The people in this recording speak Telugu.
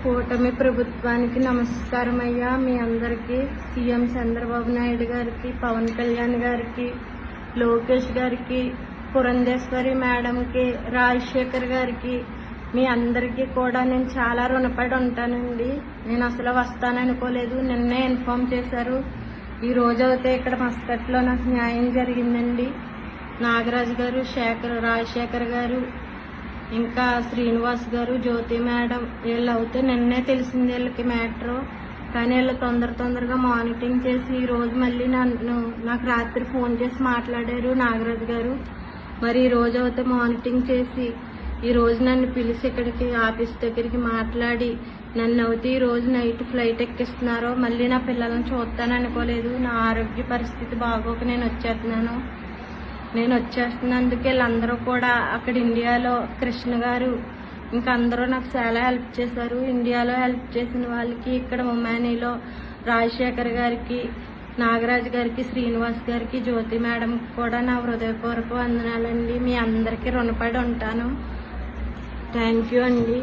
కూటమి ప్రభుత్వానికి నమస్కారం అయ్యా. మీ అందరికీ సీఎం చంద్రబాబు నాయుడు గారికి, పవన్ కళ్యాణ్ గారికి, లోకేష్ గారికి, పురంధేశ్వరి మేడంకి, రాజశేఖర్ గారికి, మీ అందరికీ కూడా నేను చాలా రుణపడి ఉంటానండి. నేను అసలు వస్తాననుకోలేదు, నిన్నే ఇన్ఫామ్ చేశారు. ఈ రోజు అయితే ఇక్కడ మస్కట్లో నాకు న్యాయం జరిగిందండి. నాగరాజు గారు, రాజశేఖర్ గారు, ఇంకా శ్రీనివాస్ గారు, జ్యోతి మేడం వీళ్ళు అయితే నిన్నే తెలిసింది వీళ్ళకి మ్యాటర్. కానీ వీళ్ళు తొందరగా మానిటరింగ్ చేసి ఈరోజు మళ్ళీ నాకు రాత్రి ఫోన్ చేసి మాట్లాడారు నాగరాజు గారు. మరి ఈరోజు అయితే మానిటరింగ్ చేసి ఈరోజు నన్ను పిలిచి ఇక్కడికి ఆఫీస్ దగ్గరికి మాట్లాడి నన్ను అయితే ఈరోజు నైట్ ఫ్లైట్ ఎక్కిస్తున్నారు. మళ్ళీ నా పిల్లలను చూస్తాను అనుకోలేదు. నా ఆరోగ్య పరిస్థితి బాగోక నేను వచ్చేస్తున్నందుకు వీళ్ళందరూ కూడా అక్కడ ఇండియాలో కృష్ణ గారు ఇంకా అందరూ నాకు చాలా హెల్ప్ చేశారు. ఇండియాలో హెల్ప్ చేసిన వాళ్ళకి ఇక్కడ ఉమానీలో రాజశేఖర్ గారికి, నాగరాజు గారికి, శ్రీనివాస్ గారికి, జ్యోతి మేడం కూడా నా హృదయపూర్వక వందనాలండి. మీ అందరికీ రుణపడి ఉంటాను. థ్యాంక్ యూ అండి.